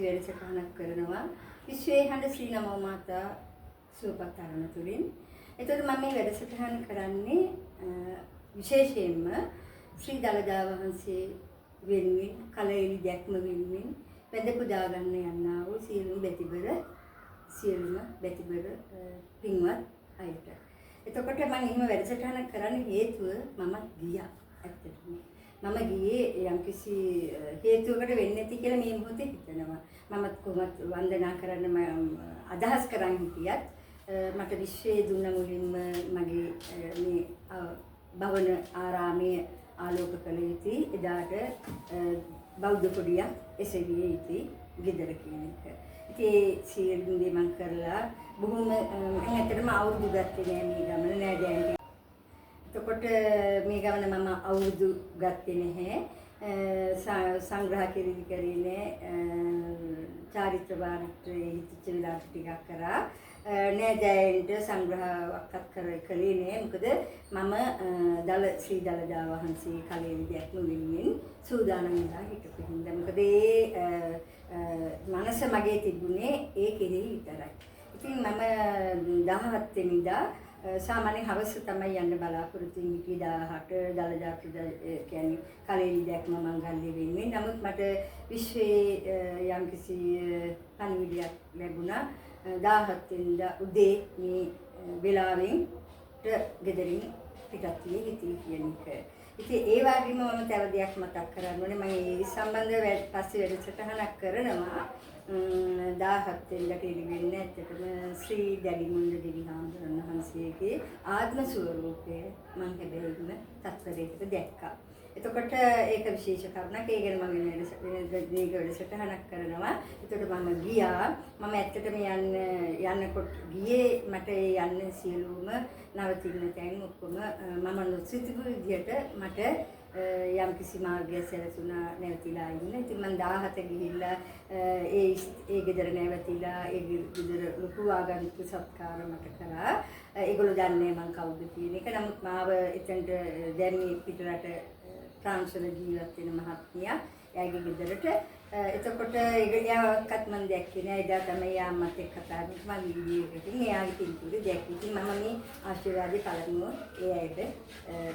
වැඩසටහනක් කරනවා විශ්වයේ හඬ ශ්‍රී නමෝ මාතා සුවපත් අරණ තුලින්. එතකොට මම මේ වැඩසටහන කරන්නේ විශේෂයෙන්ම ශ්‍රී දළදා වහන්සේ වෙනුවෙන් කලෙලි දැක්ම වෙනුවෙන් වැඳ පුදා ගන්න යන්නා වූ සියලුම බැතිබර පින්වත් අයට. එතකොට මම එහෙම වැඩසටහනක් කරන්න හේතුව මම ගියා ඇත්තටම. මම ගියේ යම්කිසි හේතුවකට වෙන්නේ නැති කියලා මේ මොහොතේ හිතනවා. මම කොහොමද වන්දනා කරන්න අදහස් කරන් හිටියත් මට විශ්වයේ දුන්න මුලින්ම මගේ මේ භවන ආරාමයේ ආලෝක කළ යුතුයි. එදාට බෞද්ධ කොඩියක් එසවිය යුතුයි ගෙදර කියන එක. ඉතින් ඒ සියලු දේ මම කරලා බොහොම ඇත්තටම අවුරුදු ගත්තේ නෑ මේ ගමන නෑ දැන්. එතකොට මේ ගමන මම අවුරුදු ගත්තේ නැහැ. සංග්‍රහ කරේ නෑ. චාරිත්‍ර වාරිත්‍රයේ හිතච්ච විලාස ටිකක් කරා. නෑදෑයන්ට සංග්‍රහයක්වත් කළේ නෑ. මොකද මම ශ්‍රී දළදා වහන්සේ කලෙලි දැක්ම වෙනුවෙන් සූදානම් වෙලා හිටපු හින්දා. මොකද මනස මගේ තිබුණේ ඒ කෙරෙහි විතරයි. ඉතින් මම 17 වෙනිදා සාමාන්‍ය හවස තමයි යන්න බලාපොරොත්තු වෙන්නේ. 18 දළදා කියන්නේ කලෙලි දැක්ම මංගල්‍ය වෙනුවෙන්. නමුත් මට විශ්වයේ යම්කිසි පණිවිඩයක් ලැබුණා. 17 වෙනිදා උදේ මේ වෙලාවෙන් ගෙදරින් පිටත් විය යුතුයි කියන එක. ඉතින් ඒ වගේම මම තව දෙයක් මතක් කරන්න ඕනේ. මම ඒ සම්බන්ධව පස්සේ වැඩසටහනක් කරනවා. 17 වෙනිදාට ඉරිවෙන්නේ ඇත්තටම ශ්‍රී දැඩිමුණ්ඩ දෙවිහාමුදුරන් වහන්සේගේ ආත්ම ස්වරූපය මම හැබැයිම තත්පරයකට දැක්කා. එතකොට ඒක විශේෂ කරුණක්. ඒ ගැන මම මේක වැඩසටහනක් කරනවා. එතකොට මම ගියා. මම ඇත්තටම යන්නකොට ගියේ මට යන්න සියලුම නවතින තැන් ඔක්කොම මම නොසිතපු විදිහට මට යම් කිසි මාර්ගයක් සැලසුණා නැවතිලා ඉන්න. ඉතින් මම 17 ගිහිල්ලා ඒ ගෙදර නැවතිලා ඒ ගෙදර ලොකු ආගමික සත්කාර මට කරා. ඒගොල්ලෝ දන්නේ මම කවුද කියන එක. නමුත් මාව එතනට දැන් මේ පිටරට ට්‍රාන්ස්ෆර් ජීවත් වෙන මහත්මියක් එයාගේ ගෙදරට. එතකොට එයාවත් මම දැක්කේ නෑ. එදා තමයි යාමත් එක්ක කතා කරලා මම වීඩියෝ එකකින් එයාගේ පින්තූරය දැක්කේ. ඉතින් මම මේ ආශිර්වාදේ පළමුව ඒ අයට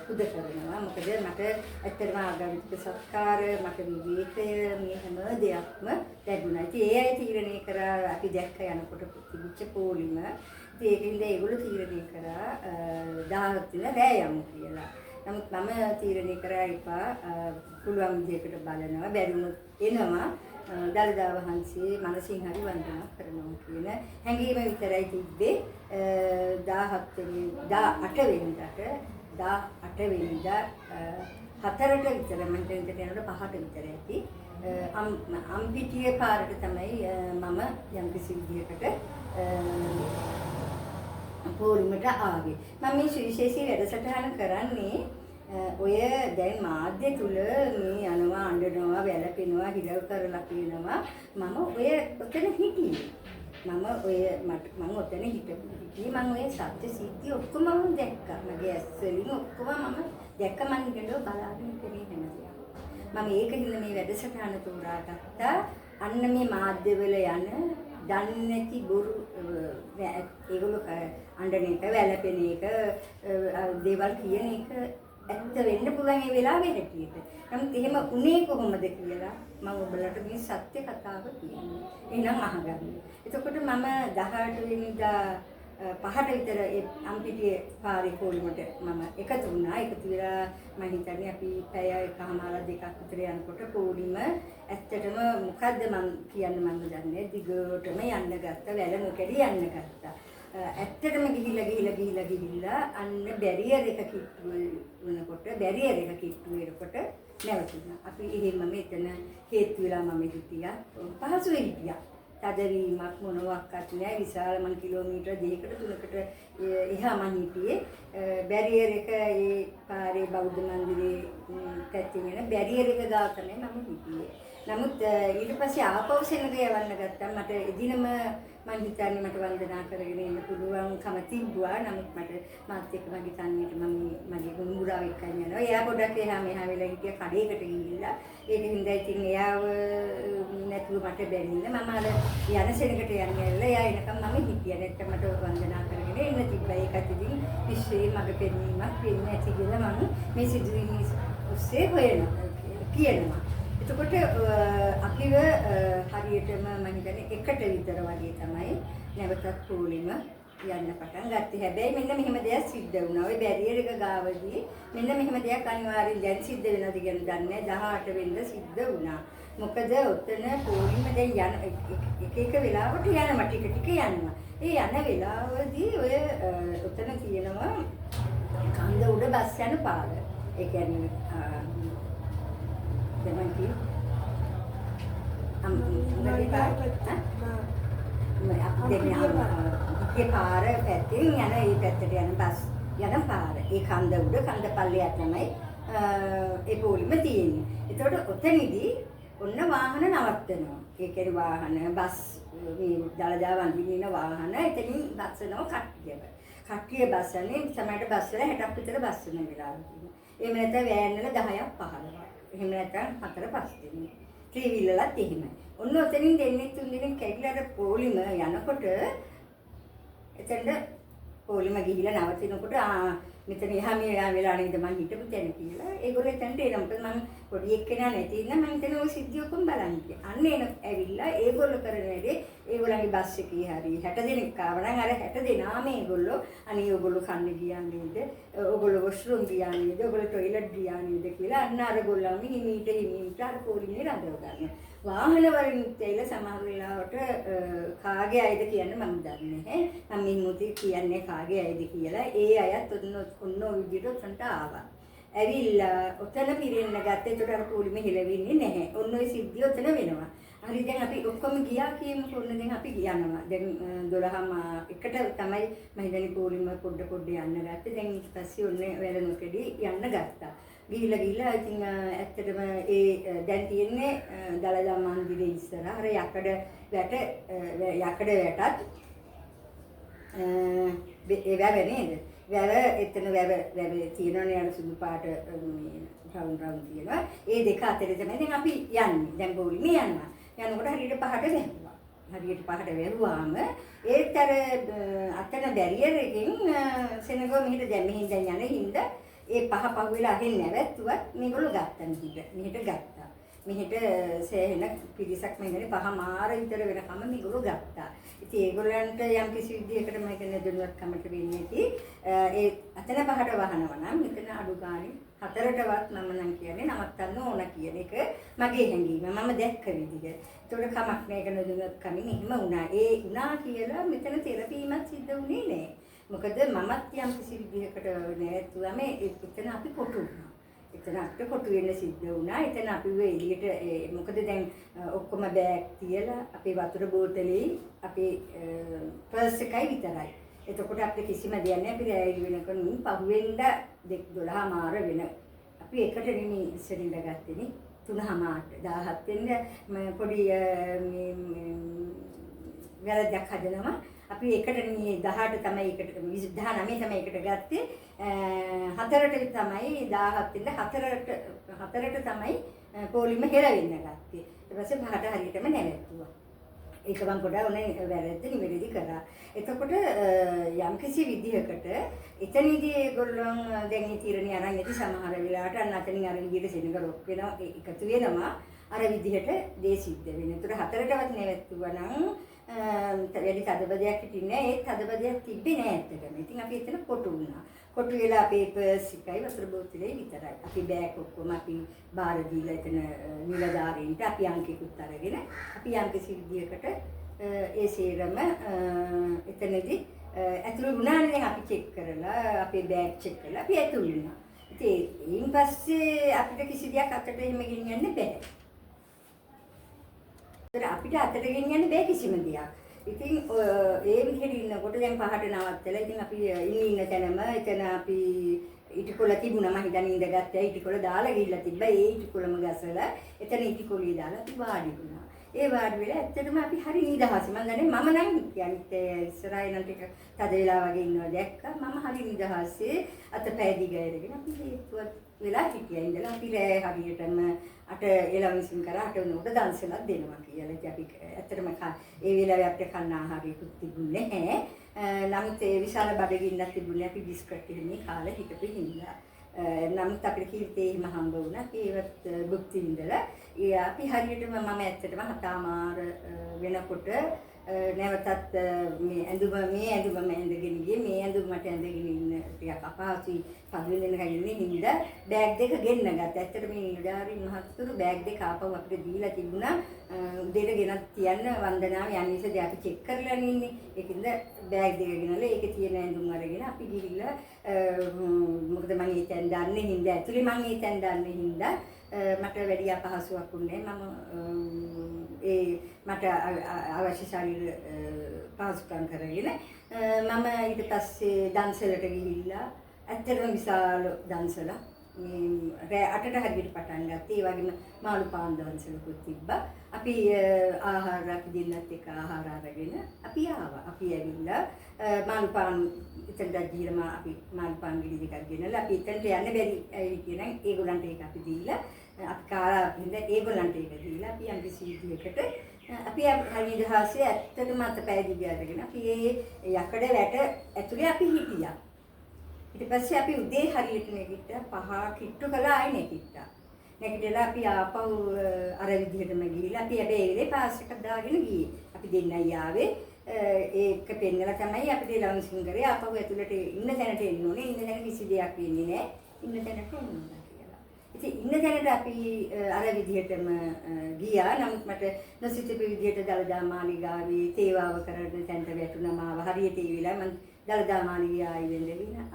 පුද කරනවා. මොකද මට ඇත්තටම ආගමික සත්කාර මට විවේකය මේ හැම දෙයක්ම ලැබුණා. ඉතින් ඒ අය තීරණය කරා අපි දැක්ක යනකොට තිබිච්ච පොලිම. ඉතින් ඒකින්ද ඒගොල්ලෝ තීරණය කරා 17 වෙනිදා රෑ යමු කියලා. නමුත් මම තීරණය කරා එපා පුළුවන් විදිහකට බලනවා බැරි වුණොත් එනවා දළදා වහන්සේ මනසින් හරි වන්දනා කරනවා කියන හැඟීම විතරයි තිබ්බේ. 18 වෙනිදාට 4ට විතර මම දෙන්නට යනකොට 5ට විතර ඇති අම්පිටියේ පාරට තමයි මම යම්කිසි විදිහකට පොලිමට ආවේ. මම මේ සුවිශේෂී වැඩසටහන කරන්නේ ඔය දැන් මාධ්‍ය තුල මේ යනවා අඬනවා වැළපෙනවා හිරව කරලා කියනවා මම ඔය ඔතන හිටියේ. මම ඔතන හිටියේ. මම ඔය සත්‍ය සිද්ධි ඔක්කොම දැක්කා. මගේ ඇස් වලින් ඔක්කොම මම දැක්ක. මම හිතනවා බලාගෙන ඉන්නේ හැමදේම. මම ඒකින්ද මේ වැඩසටහන තෝරාගත්තා. අන්න මේ මාධ්‍යවල යන දන්නේ නැති බොරු ඒගොල්ලෝ අඬන එක වැළපෙන එක දේවල් කියන එක ඇත්ත වෙන්න පුළුවන් ඒ වෙලාවේ හැටියට. නමුත් එහෙම උනේ කොහොමද කියලා මම ඔයගලට මේ සත්‍ය කතාව කියන්නේ. එහෙනම් අහගන්න. එතකොට මම 18 වෙනිදා 5ට විතර අම්පිටියේ පාරේ පොලිමට මම එකතු වුණා. එකතු වෙලා මම හිතන්නේ අපි පැය එකමාර දෙකක් විතර යනකොට පොලිම ඇත්තටම මොකද්ද මම කියන්න මම දන්නේ. දිගටම යන්න ගත්තා. වැල නොකඩි යන්න ගත්තා. ඇත්තටම ගිහිල්ලා අන්න බැරියර් එක කිට්ටු වෙනකොට නැවතුණා. අපි එහෙම මෙතන හේතු වෙලා මම හිටියා. පහසුවේ හිටියා. තදවීමක් මොනවාක්වත් නැහැ. විශාල මන් කිලෝමීටර් 2කට 3කට එහා මම හිටියේ. බැරියර් එක ඒ පාරේ බෞද්ධ මන්දිරේ පැත්තේ යන බැරියර් එක ගාව තමයි මම හිටියේ. නමුත් ඊට පස්සේ ආපහු සෙනග යවන්න ගත්තා. මට එදිනම මම හිතන්නේ මට වන්දනා කරගෙන ඉන්න පුළුවන්කම තිබ්බා. නමුත් මට මාත් එක්ක මගේ තනියට මම මගේ ගුරුවරයෙක් එක්ක යන යනවා. එයා පොඩක් එහා මෙහා වෙලා හිටිය කඩේකට ගිහිල්ලා ඒක හින්දා ඉතින් එයාව නැතුව මට බැරිලා මම අර යන සෙනඟට යන්නේ එයා එනකම් මම හිටියා. නැත්නම් මට වන්දනා කරගෙන එන්න තිබ්බා. ඒකත් ඉතින් විශ්වයේ මගේ පෙන්වීමක් වෙන්නේ නැති කියලා මම මේ සිදුවීම් ඔස්සේ කියනවා. එතකොට අපිව හරියටම මම හිතන්නේ එකට විතර වගේ තමයි නැවතත් පොලිම යන්න පටන් ගත්තේ. හැබැයි මෙන්න මෙහෙම දෙයක් සිද්ධ වුණා. ওই බැරියර් එක ගාවදී මෙන්න මෙහෙම දෙයක් අනිවාර්යෙන් දැන් සිද්ධ වෙනවද කියන දන්නේ 18 වෙනිදා සිද්ධ වුණා. මොකද ඔතන පොලිම දැන් යන එක වෙලාවට යනවා ටික යනවා. ඒ යන වෙලාවදී ඔය ඔතන තියෙනවා කන්ද උඩ බස් යන පාර. ඒ කියන්නේ දෙමන්ති ඒ පාර පැත්තෙන් යන ඒ පැත්තට යන බස් යන පාර. ඒ කන්ද උඩ කන්ද පල්ලෙයක් තමයි ඒ පොලිම තියෙන්නේ. ඒතකොට ඔතනදී ඔන්න වාහන නවත්තනවා. ඒ කියන්නේ වාහන බස් මේ දලදා වන්දින වාහන එතනින් බස්සනවා කට්ටිය බස්සන්නේ සමහරට බස් වල 60ක් විතර බස් වෙන වෙලාවල් තියෙනවා. එහෙම නැත්නම් වෑන් වල 10ක් 15ක්. එහෙම නැත්නම් 4 5 දෙනෙක්. ත්‍රිවිල්ලලත් එහෙමයි. ඔන්න ඔතනින් දෙන්නේ තුන් දෙනෙක් කැඩිලා අර පොලිම යනකොට එතෙන්ද පොලිම ගිහිලා නවතිනකොට මෙතන එහා මෙහා වෙලා නේද මං හිටපු තැන කියලා ඒගොල්ලෝ එතනට එනවා. මොකද මං පොඩි එක්කෙනා නැති ඉන්න මං හිතන ඔය සිද්ධිය ඔක්කොම බලන්න කියලා. අන්න එන ඇවිල්ලා ඒගොල්ලෝ කරන වැඩේ ඒගොල්ලන්ගේ බස් එකේ හරි 60 දෙනෙක් ආවනම් අර 60 දෙනාම ඒගොල්ලෝ අනේ ඕගොල්ලෝ කන්න ගියා නේද? ඕගොල්ලෝ වොෂ්රූම් ගියා නේද? ඕගොල්ලෝ ටොයිලට් ගියා නේද කියලා අන්න අර ගොල්ලන් හිමීට අර පොලිමේ රඳව ගන්නවා. වාහන වලින් තේල සමහර වෙලාවට කාගේ අයද කියන්න මම දන්නේ නැහැ. මම මුති කියන්නේ කාගේ අයද කියලා. ඒ අයත් ඔන්න ඔය විදිහට උන්ට ආවා. ඇවිල්ලා ඔතන පිරෙන්න ගත්තේ. ඒකට අර පොලිම හෙලවෙන්නේ නැහැ. ඔන්න ඔය සිද්ධිය ඔතන වෙනවා. හරි දැන් අපි ඔක්කොම ගියා කියමුකෝ. ඔන්න දැන් අපි යනවා. දැන් 12ම එකට තමයි මම හිතන්නේ පොලිම පොඩ යන්න ගත්තේ. දැන් ඊට පස්සේ ඔන්න වැරණුකෙදී යන්න ගත්තා. ගිහිලා ඉතින් ඇත්තටම ඒ දැන් තියෙන්නේ දලදා මන්දිරේ ඉස්සරහ අර යකඩ වැටත් ඒ වැව නේද? වැව එතන වැව තියෙනවනේ අර සුදු පාට රවුම් තියෙනවා. ඒ දෙක අතරේ තමයි දැන් අපි යන්නේ. දැන් බෝලිමේ යනවා. යනකොට හරියට පහට වැහුවා. හරියට පහට වැහුවාම ඒත් අර අතන බැරියර් එකෙන් සෙනගෝ මෙහෙට දැන් මෙහෙන් දැන් යන හින්දා ඒ පහ වෙලා අහෙන් නැවැත්තුවත් මේගොල්ලෝ ගත්තා මෙහෙට ගත්තා. මෙහෙට සෑහෙන පිරිසක් මෙන්නේ පහ මාර විතර වෙනකම් මේගොල්ලෝ ගත්තා. ඉතින් ඒගොල්ලන්ට යම් කිසි විදිහකට මම කියන්නේ දුනුවත්කමට වෙන්නේ නැති ඒ අතන පහට වහනවා නම් මෙතන අඩු ගානේ හතරටවත් මම නම් කියන්නේ නවත්තන්න ඕන කියන එක මගේ හැඟීම. මම දැක්ක විදිහ. ඒතකොට කමක් නැහැ ඒක දුනුවත්කමින් එහෙම වුණා. ඒ වුණා කියලා මෙතන තෙරපීමක් සිද්ධ වුණේ නැහැ. මොකද මමත් යම් කිසි විදිහකට නැතුවම එතන අපි කොටු වුණා. එතන අපිට කොටු වෙන්න සිද්ධ වුණා. එතන අපි එළියට මොකද දැන් ඔක්කොම බෑග් තියලා අපේ වතුර බෝතලේ අපේ පර්ස් එකයි විතරයි. එතකොට අපිට කිසිම දෙයක් නැහැ. අපි රැයි වෙනකන් පහුවෙන්ද 12 මාර වෙන. අපි එකට නෙමෙයි ඉස්සරින්ද ගත්තේ 3 මාට 17 වෙනිද මම පොඩි වැරද්දක් හදනවා. අපි එකට මේ 18 තමයි එකට 19 තමයි එකට ගත්තේ 4ට තමයි 17 ඉඳ 4ට තමයි පොලිම හෙලවෙන්න ගත්තේ. ඊට පස්සේ 5ට හරියටම නැවැත්තුවා. ඒක මම පොඩ්ඩක් උනේ වැරද්ද නිවැරදි කරා. එතකොට යම් කිසි විදිහකට එතනදී ඒගොල්ලන් දැන් මේ තීරණේ අරන් ඇති සමහර වෙලාවට අන්න අතනින් අර විදිහට සෙනඟ රොක් වෙනවා එකතු වෙනවා අර විදිහට දේ සිද්ධ වෙනවා. ඒතර 4ටවත් නැවැත්තුවා නම් වැඩි තදබදයක් හිටින්නේ නැහැ. ඒත් තදබදයක් තිබ්බේ නැහැ ඇත්තටම. ඉතින් අපි එතන කොටු වුණා. කොටු වෙලා පේපර්ස් එකයි වතුර බෝතලේ විතරයි. අපි බෑග් ඔක්කොම අපි බාර දීලා එතන නිලධාරීන්ට අපි අංකෙකුත් අරගෙන අපි යම් කිසි විදියකට ඒ සේරම එතනදී ඇතුළු වුණානේ. දැන් අපි චෙක් කරලා අපේ බෑග් චෙක් කරලා අපි ඇතුළු වුණා. ඉතින් ඊයින් පස්සේ අපිට කිසි දෙයක් අතට එහෙම ගෙනියන්න බෑ. අපිට අතට ගෙනියන්න බෑ කිසිම දෙයක්. ඉතින් ඒ විදිහට ඉන්නකොට දැන් පහට නවත්තලා ඉතින් අපි ඉන්න තැනම එතන අපි ඉටිකොල තිබුණා. මම හිතන්නේ ඉඳගත්තා ඉටිකොල දාලා ගිහිල්ලා තිබ්බා. ඒ ඉටිකොලම ගසලා එතන ඉටිකොලිය දාලා අපි වාඩි වුණා. ඒ වාඩි වෙලා ඇත්තටම අපි හරි නිදහස්. මම දන්නේ මම නම් කියන්නේ ඉස්සරහින් ටික තද වෙලා වගේ ඉන්නවා දැක්කා. මම හරි නිදහස්සේ අතපය දිග ඇරගෙන අපි හේතුවත් වෙලා හිටියා. ඉඳලා අපි රෑ හරියටම අට එළවසින් කරා අට වෙනකොට දන්සලක් දෙනවා කියලා. ඉතින් අපි ඇත්තටම ඒ වෙලාවේ අපිට කන්න ආහාරයකුත් තිබුණේ නැහැ. නමුත් ඒ විශාල බඩගින්නක් තිබුණේ අපි බිස්කට් එකනේ කාලා හිටපු හින්දා. නමුත් අපිට කීර්තිය එහෙම හම්බ වුණා. ඒවත් භුක්ති විඳලා අපි හරියටම මම ඇත්තටම හතාමාර වෙනකොට නැවතත් මේ ඇඳුම ඇඳගෙන ගියේ. මේ ඇඳුම මට ඇඳගෙන ඉන්න ටිකක් අපහසුයි. පදවෙන කයින්නේ හින්දා බෑග් දෙක ගෙන්න ගත්තා. ඇත්තට මේ නිලධාරීන් මහත්තුරු බෑග් දෙක ආපහු අපිට දීලා තිබුණා. උදේට ගෙනත් තියන්න වන්දනාව යන්නේ ඉතින් අපි චෙක් කරලා ඉන්නේ. ඒකින්ද බෑග් දෙක ගෙනලා ඒකේ තියෙන ඇඳුම් අරගෙන අපි ගිහිල්ලා මොකද මම ඒ තැන් දන්නේ හින්දා ඇතුලේ මම ඒ තැන් දන්නේ හින්දා මට වැඩි අපහසුයක් වුණේ ඒ මට අවශ්‍ය ශරීර පහසුකම් කරගෙන මම ඊට පස්සේ දන්සලට ගිහිල්ලා ඇත්තටම විශාල දන්සලක් මේ රෑ 8ට හරියට පටන් ගත්තා. ඒ වගේම මාළු පාන් දන්සලකුත් තිබ්බා. අපි ආහාර අපි දෙන්නත් එක්ක ආහාර අරගෙන අපි ආවා. අපි ඇවිල්ලා මාළු පාන් එතනට ගිහලා අපි මාළු පාන් ගිනි දෙකක් ගෙනලා අපි එතනට යන්න බැරි ඇයි කියන ඒගොල්ලන්ට ඒක අපි දීලා අපි කාලා හින්ද ඒගොල්ලන්ට ඒක දීලා අපි යම් කිසියකට අපි හරි දහසේ ඇත්තටම අතපය දිග අරගෙන අපි ඒ යකඩ වැට ඇතුලේ අපි හිටියා. ඊට පස්සේ අපි උදේ හරියට නැගිට්ටා 5 කිට්ටු කළා ආයෙ නැගිට්ටා. නැගිටලා අපි ආපහු අර විදිහටම ගිහිල්ලා අපි හැබැයි ඒ වෙලේ පාස් එකක් දාගෙන ගියේ. අපි දෙන්නයි ආවේ. ඒක පෙන්නලා තමයි අපිට ලවුන්සින් කරේ ආපහු ඇතුළට ඉන්න තැනට එන්න ඕනේ. ඉන්න තැන කිසි දෙයක් වෙන්නේ නැහැ. ඉන්න තැනට එන්න ඕනේ කියලා. ඉතින් ඉන්න තැනට අපි අර විදිහටම ගියා. නමුත් මට නොසිතපු විදිහට දළදා මාලිගාවේ තේවාව කරන තැනට වැටුණා මාව. හරියට ඒ වෙලාවේ මම දළදා මාලිගාවේ ඉඳගෙන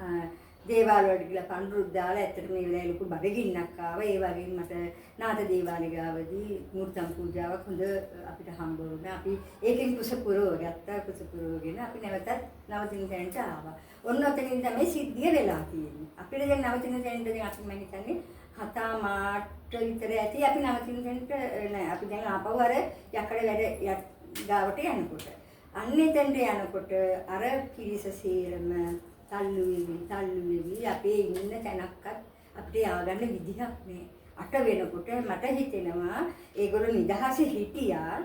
දේවාල වලට ගිහලා පඳුරුත් දාලා ඇත්තට මේ වෙලාවේ ලොකු බඩගින්නක් ආවා. ඒ වගේම මට නාථ දේවාලිගාවදී මූර්තම් පූජාවක් හොඳ අපිට හම්බ වුණා. අපි ඒකෙන් කුස පුරව ගත්තා. කුස පුරවගෙන අපි නැවතත් නවතින තැනට ආවා. ඔන්න ඔතනින් තමයි සිද්ධිය වෙලා තියෙන්නේ. අපිට දැන් නවතින තැනට දැන් අපි මම හිතන්නේ 7 මාට විතර ඇති අපි නවතින තැනට නෑ. අපි දැන් ආපහු අර යකඩ වැඩ ගාවට යනකොට අන්නේ තැනට යනකොට අර කිරිස සීරම තල්ලු වෙවි අපේ ඉන්න තැනක්වත් අපිට ආගන්න විදිහක් නෑ. 8 වෙනකොට මට හිතෙනවා ඒගොල්ලෝ නිදහසේ හිටියා.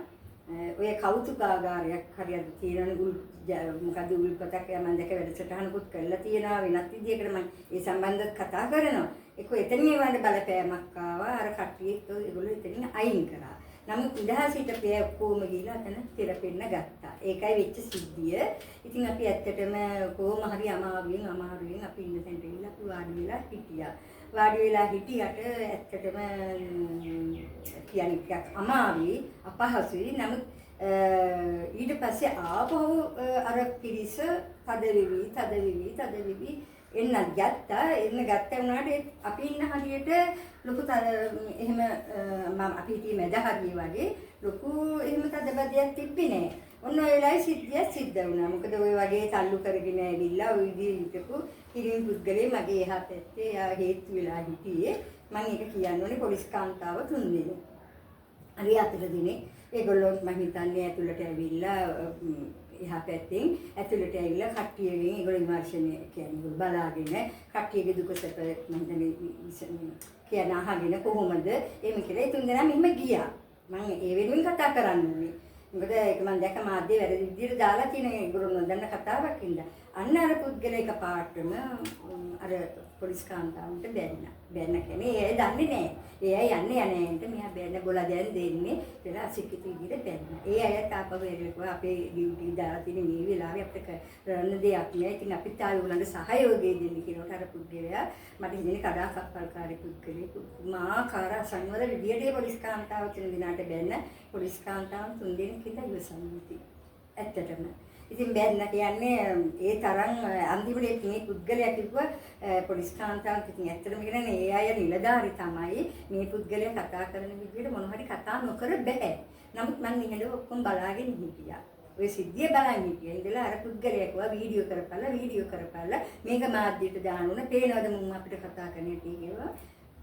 ඔය කෞතුකාගාරයක් හරියට තියෙනවනේ මොකද උල්පතක් මම දැක වැඩසටහනකුත් කරලා තියෙනවා වෙනත් විදිහකට මම ඒ සම්බන්ධව කතා කරනවා. ඒක එතනින් වань බලපෑමක් ආවා. අර කට්ටියත් ඒගොල්ලෝ එතනින් අයින් කරා. නමුත් නිදහසිට පෙය කොහොම ගිහිලා අතන තෙරපෙන්න ගත්තා. ඒකයි වෙච්ච සිද්ධිය. ඉතින් අපි ඇත්තටම කොහොම හරි අමාරුවෙන් අපි ඉන්න තැනට ගිහිල්ලා අපි වාඩි වෙලා හිටියා. වාඩි වෙලා හිටියට ඇත්තටම කියන්නේ ටිකක් අමාරුයි අපහසුයි. නමුත් ඊට පස්සේ ආපහු අර පිරිස තද වෙවි එන්න ගත්තා. වුණාට අපි ඉන්න හරියට ලොකු එහෙම මම අපි හිටියේ මැද හරිය වගේ ලොකු එහෙම තදබදයක් තිබ්බේ නෑ. ඔන්න ඔය වෙලාවේ සිද්ධියක් සිද්ධ වුණා. මොකද ඔය වගේ තල්ලු කරගෙන ඇවිල්ලා ඔය විදිහේ හිටපු හිරින් පුද්ගලයා මගේ එහා පැත්තේ හේතු වෙලා හිටියේ. මම ඒක කියන්න ඕනේ පොලිස් කාන්තාව 3 දෙනෙක්. හරි 4 දෙනෙක්. ඒගොල්ලෝ මම හිතන්නේ ඇතුළට ඇවිල්ලා එහා පැත්තෙන් ඇතුළට ඇවිල්ලා කට්ටියගෙන් ඒගොල්ලෝ විමර්ශනය කියන්නේ බලාගෙන කට්ටියගේ දුක සැප මම හිතන්නේ කියන අහගෙන කොහොමද එහෙම කියලා ඒ 3 දෙනාම එහෙම ගියා. මම ඒ වෙනුවෙන් කතා කරන්නේ. මොකද ඒක මම දැක්ක මාධ්‍ය වැරදි විදිහට දාලා තියෙන ඒගොල්ලෝ නොදන්න කතාවක් ඉඳලා. අන්න අර පුද්ගලයා එකපාරටම අර පොලිස් කාන්තාවන්ට බැන්න කියන්නේ ඒ දන්නේ නැහැ. ඒ යන්නේ යන්නේන්ට මෙහා බැන්න බොලා දැන් දෙන්නේ කියලා අසිකිත විදිහට බැන්න. ඒ අයත් ආපහු එරෙලකුව අපේ ඩියුටි දාලා තියෙන මේ වෙලාවේ අපිට කරන්න දෙයක් නෑ. ඉතින් අපිත් ආයෙ උනන්ට සහයෝගය දෙන්න කියනකොට අර පුද්ගලයා මට හිතෙන්නේ කඩා කප්පල්කාරී පුද්ගලෙක් මාකාර සංවර විදිහට පොලිස් කාන්තාව තුන් දිනකට බැන්න පොලිස් කාන්තාව 3 දෙනෙක් ඉඳලා ඉවසන්නේ. ඇත්තටම ඉතින් බැන්න කියන්නේ ඒ තරම් අන්තිමට මේ පුද්ගලයා කිව්වා පොලිස් කාන්තාවට ඉතින් ඇත්තටම කියන්නේ ඒ අය නිලධාරි තමයි මේ පුද්ගලයා කතා කරන විදිහට මොන හරි කතා නොකර බෑ. නමුත් මම නිහඬව ඔක්කොම බලාගෙන හිටියා. ඔය සිද්ධිය බලන් හිටියා. ඉඳලා අර පුද්ගලයා කිව්වා වීඩියෝ කරපළ මේක මාධ්‍යයට දාන්න ඕන. පේනවද මුන් අපිට කතා කරන්නේ කියලා.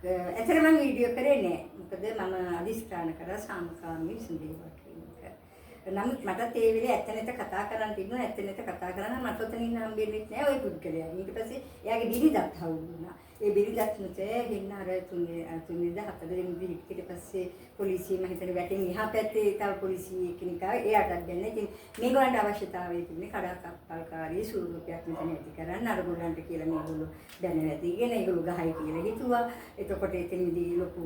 ඇත්තට මම වීඩියෝ කරේ නෑ. මොකද මම අදිස්ත්‍රාණ කරා සාමකාමී විසඳුමක් කියන එක. නමුත් මට ඒ වෙලේ ඇත්තනට කතා කරන්න තිබුණා. ඇත්තනට කතා කරන්න මට ඔතනින් හම්බෙන්නේ නෑ ওই පුද්ගලයා. ඊට පස්සේ එයාගේ බිරිඳත් හවුල් වුණා. ඒ බිරිඳත් නොතේ හින්න අර තුන්දෙනා හතරදෙනෙක් ඊට පස්සේ පොලිසිය මම හිතන්නේ වැටෙන් එහා පැත්තේ තව පොලිසිය කෙනෙක් ආවා. එයාටත් දැන්න. ඉතින් මේගොල්ලන්ට අවශ්‍යතාවය තිබුණේ කඩාකප්පල්කාරී ස්වරූපයක් මෙතන ඇති කරන්න. අර ගොල්ලන්ට කියලා මේගොල්ලෝ දැනවැදීගෙන ඒගොල්ලෝ ගහයි කියලා හිතුවා. එතකොට එතනදී ලොකු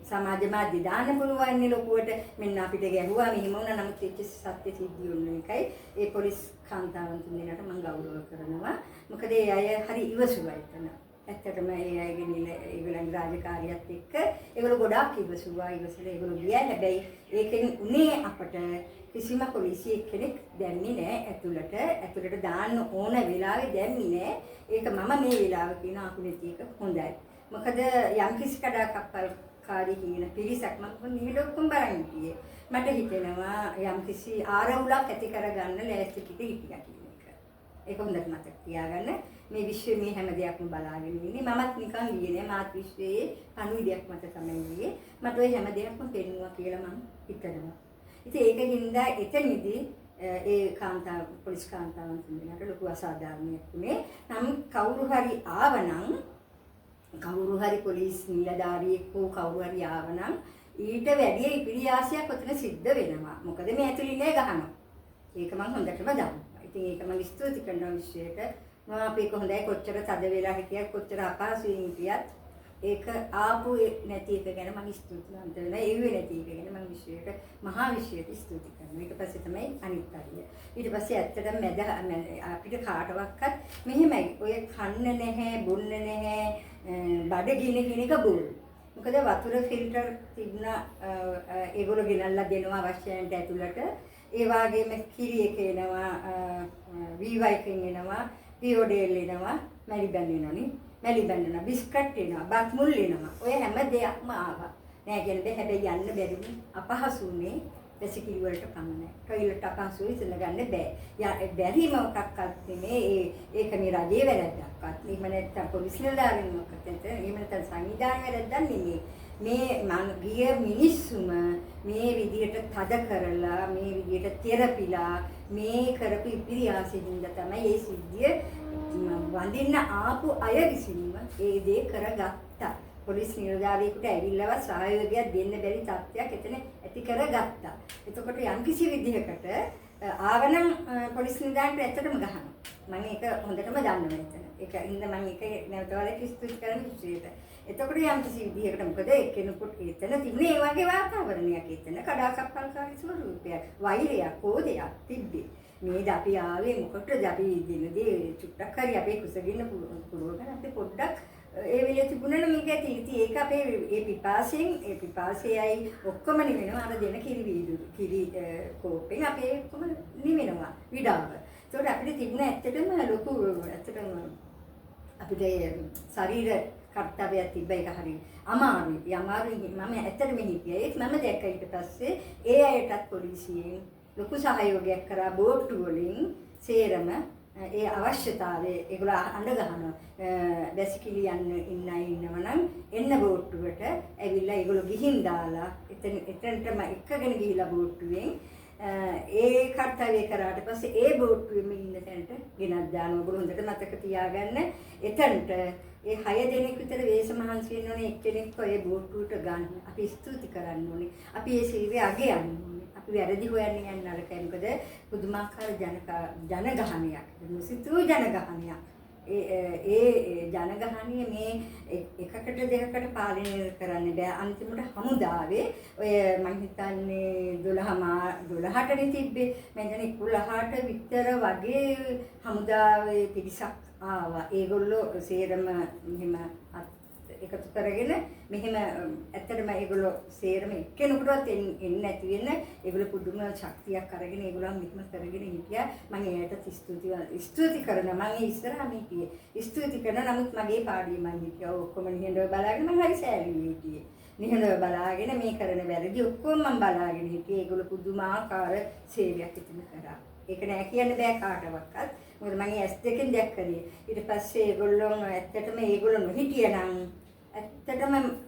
සමාජ මාධ්‍ය දාන්න පුළුවන් නේ ලොකුවට මෙන්න අපිට ගැහුවා මෙහෙම වුණා. නමුත් ඒක සත්‍ය සිද්ධිය වුණ එකයි. ඒ පොලිස් කාන්තාවන් තුන්දෙනාට මම ගෞරව කරනවා. මොකද ඒ අය හරි ඉවසුවා එතන. ඇත්තටම ඒ අයගේ නිල ඒගොල්ලන්ගේ රාජකාරියත් එක්ක ඒගොල්ලෝ ගොඩාක් ඉවසුවා. ඉවසලා ඒගොල්ලෝ ගියා. හැබැයි ඒකෙන් උනේ අපට කිසිම පොලිසිය කෙනෙක් දැම්මේ නැහැ ඇතුළට. ඇතුළට දාන්න ඕන වෙලාවේ දැම්මේ නැහැ. ඒක මම මේ වෙලාව කියන අකුණෙති එක හොඳයි. මොකද යම්කිසි කඩාකප්පල්කාරී කියන පිරිසක් මම නිහඬ ඔක්කොම බලන් හිටියේ. මට හිතෙනවා යම්කිසි ආරවුලක් ඇති කරගන්න ලෑස්ති පිට හිටියා කියන එක. ඒක හොඳට මතක තියාගන්න. මේ විශ්වයේ මේ හැම දෙයක්ම බලාගෙන ඉන්නේ. මමත් නිකන් ගියේ නෑ. මාත් විශ්වයේ පණුවිඩයක් මත තමයි ගියේ. මට ওই හැම දෙයක්ම පෙන්නුවා කියලා මම හිතනවා. ඉතින් ඒකින්ද එතනදී ඒ කාන්තාව පොලිස් කාන්තාවන් තුන්දෙනාට ලොකු අසාධාරණයක් වුණේ. නමුත් කවුරු හරි ආවනම් කවුරු හරි පොලිස් නිලධාරියෙක් හෝ කවුරු හරි ආවනම් ඊට වැඩි ඉපිරියාසයක් ඔතන සිද්ධ වෙනවා. මොකද මේ ඇතුළේ ඉන්නේ ගහනවා. ඒක මම හොඳටම දන්නවා. ඉතින් ඒක මම ස්තුති කරනවා විශ්වයට. මම අපේ හොඳයි කොච්චර තද වෙලා හිටියත් කොච්චර අපහසුයෙන් හිටියත් ඒක ආපු නැති එක ගැන මම ස්තුතිවන්ත වෙනවා. ඒ වෙන්නේ නැති එක ගැන මම විශ්වයට මහා විශ්වයට ස්තුති කරනවා. ඊට පස්සේ තමයි අනිත් අය. ඊට පස්සේ ඇත්තටම මැද අපිට කාටවත් මෙහෙමයි. ඔය කන්න නැහැ, බොන්න නැහැ, බඩගිනි කියන එක බොල්. මොකද වතුර ෆිල්ටර් තිබුණා ඒගොල්ලෝ ගෙනල්ලා දෙනවා අවශ්‍යයන්ට ඇතුළට. ඒ වගේම කිරි එක එනවා, වීවා එකෙන් එනවා, පියෝඩේල් එනවා, මැලි බැඳෙනවනේ. මැලි බැඳෙනවා, බිස්කට් එනවා, බත් මුල් එනවා. ඔය හැම දෙයක්ම ආවා. නෑ කියන්නේ හැබැයි යන්න බැරි අපහසුනේ. වැසිකිලි වලට පමණයි. ටොයිලට් අපහසුයි ඉස්සෙල්ල ගන්න බෑ. බැරි මොකක්වත් නෙමේ. ඒක මේ රජයේ වැරද්දක්වත්. එහෙම නැත්නම් පොලිස් නිලධාරීන් මොකක්ද? එහෙම නැත්නම් සංවිධාන වැරද්දක් නෙමේ. මේ මං ගිය මිනිස්සුම මේ විදියට තද කරලා මේ විදියට තෙරපිලා මේ කරපු ඉපිරියාසෙන්ද තමයි මේ සිද්ධිය වඳින්න ආපු අය විසින්ම ඒ දේ කරගත්තා. පොලිස් නිලධාරියෙකුට ඇවිල්ලවත් සහයෝගයක් දෙන්න බැරි තත්ත්වයක් එතන ඇති කරගත්තා. එතකොට යම්කිසි විදිහකට ආවනම් පොලිස් නිලධාරියට ඇත්තටම ගහනවා. මම ඒක හොඳටම දන්නවා එතන. ඒක ඉන්න මම ඒක නැවතවල ස්තුති කරන විදිහට. එතකොට යම්කිසි විදිහකට මොකද එක්කෙනෙකුට එතන තිබුණේ ඒ වගේ වාතාවරණයක්. එතන කඩාකප්පල්කාරී ස්වරූපයක්, වෛරයක්, කෝධයක් තිබ්බේ. මේද අපි ආවේ මොකටද අපි දිනදී චුට්ටක් හරි අපේ කුසගින්න පුරවගෙන අපි පොඩ්ඩක් ඒ වෙලේ තිබුණා මේක ඇති. ඉතින් ඒක අපේ ඒ පිපාසයයි ඔක්කොම නිවෙනවා. අර දෙන කිරි වීදුරු කිරි කෝපෙන් අපේ ඔක්කොම නිවෙනවා විඩාව. ඒකට අපිට තිබුණ ඇත්තටම ලොකු ඇත්තටම අපිට ශරීර කර්තව්‍යයක් තිබ්බ එක හරි අමාරුයි. මම ඇත්තටම හිතියේ. ඒත් මම දැක්ක ඊට පස්සේ ඒ අයටත් පොලිසියෙන් ලොකු සහයෝගයක් කරා බෝට්ටු වලින් සේරම ඒ අවශ්‍යතාවයේ ඒගොල්ලෝ අඬ ගහනවා. වැසිකිලි යන්න ඉන්නවනම් එන්න බෝට්ටුවට ඇවිල්ලා ඒගොල්ලෝ ගිහින් දාලා එතනටම එක්කගෙන ගිහිලා බෝට්ටුවෙන් ඒ කර්තව්‍ය කරාට පස්සේ ඒ බෝට්ටුවෙම ඉන්න තැනට ගෙනත් දානවා. ඔයගොල්ලෝ හොඳට මතක තියාගන්න. එතනට ඒ 6 දෙනෙක් විතර වේශ මහන්සි වෙන්න ඕනේ. එක්කෙනෙක් ඔය බෝට්ටුවට ගන්න. අපි ස්තුති කරන්න ඕනේ. අපි ඒ සේවය අගය යන්න ඕනේ. අපි වැරදි හොයන්න යන්න නරකයි. මොකද පුදුමාකාර ජනගහනයක්. මුසිතු ජනගහනයක්. ඒ ජනගහනය මේ එකකට දෙකකට පාලනය කරන්න බෑ. අන්තිමට හමුදාවේ ඔය මම හිතන්නේ 12ටනේ තිබ්බේ. මම හිතන්නේ 11ට විතර වගේ හමුදාවේ පිරිසක් ආවා. ඒගොල්ලෝ සේරම මෙහෙම එකතු කරගෙන මෙහෙම ඇත්තටම ඒගොල්ලෝ සේරම එක්කෙනෙකුටවත් එන්නේ නැති වෙන ඒගොල්ලෝ පුදුම ශක්තියක් අරගෙන ඒගොල්ලෝ මෙහෙම කරගෙන හිටියා. මම ඒකට ස්තුති කරනවා. මම ඉස්සරහම හිටියේ. ස්තුති කරන නමුත් මගේ පාඩියේ මම හිටියා. ඔක්කොම නිහඬව බලාගෙන මම හරි සෑහලුවේ හිටියේ. නිහඬව බලාගෙන මේ කරන වැරදි ඔක්කොම මම බලාගෙන හිටියේ. ඒගොල්ලෝ පුදුමාකාර සේවයක් ඉතින් කරා. ඒක නෑ කියන්න බෑ කාටවත්. මොකද මම S2 දැක්කනේ. ඊට පස්සේ ඒගොල්ලෝ ඇත්තටම ඒගොල්ලෝ නොහිටියනම් ඇත්තටම ඇත්තටම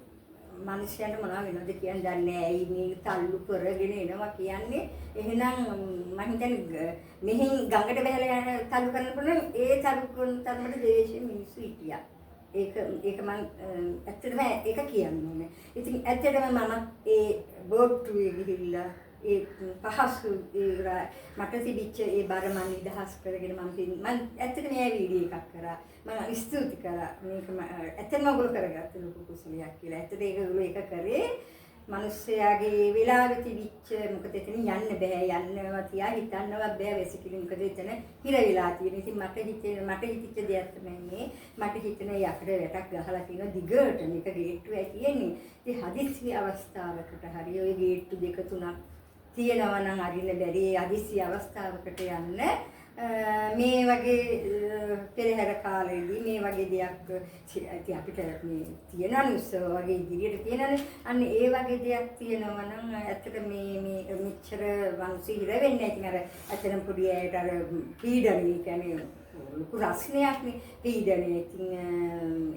මිනිස්යන්ට මොනවා වෙනවද කියන්නේ දන්නේ නැහැ. ඇයි මේ තල්ලු කරගෙන එනවා කියන්නේ. එහෙනම් මම හිතන්නේ මෙහෙන් ගඟට බහලා යන තල්ලු කරන්න පුළුවන් ඒ තල්ලු කරන තරමට දේශීය මිනිස්සු හිටියා. ඒක මම ඇත්තටම ඒක කියන්න ඕනේ. ඉතින් ඇත්තටම මම ඒ බෝට්ටුවේ ගිහිල්ලා ඒ පහසු මට තිබිච්ච ඒ බර මම නිදහස් කරගෙන මම ඇත්තටම මේ වීඩියෝ එකක් කරා. මම ස්තුති කරා. මේක ඇත්තටම ඔයගොල්ලෝ කරගත්ත ලොකු කුසලයක් කියලා. ඇත්තට ඒගොල්ලෝ ඒක කරේ මිනිස්සයාගේ වෙලාවෙ තිබිච්ච මොකද එතන යන්න බෑ යන්නවා තියා හිතන්නවත් බෑ වැසිකිලි මොකද එතන හිර වෙලා තියෙන. ඉතින් මට හිතිච්ච දෙයක් තමයි මට හිතෙන යකඩ වැටක් ගහලා තියෙන දිගට මේක ගේට්ටුවයි තියෙන්නේ. ඉතින් හදිස්සි අවස්ථාවකට හරි ඔය ගේට්ටු දෙක තුනක් තියෙනවා නම් අරින්න බැරි හදිස්සි අවස්ථාවකට යන්න මේ වගේ පෙරහැර කාලෙදී මේ වගේ දෙයක් ඉතින් අපිට මේ තියෙන උත්සව වගේ ඉදිරියට තියෙනනේ අන්න ඒ වගේ දෙයක් තියෙනවා නම් ඇත්තට මේ මෙච්චර වංශී හිර වෙන්නේ නැහැ. ඉතින් අර ඇත්තටම පොඩි අයට අර පීඩනය කියන්නේ ලොකු රස්නයක්නේ පීඩනය. ඉතින්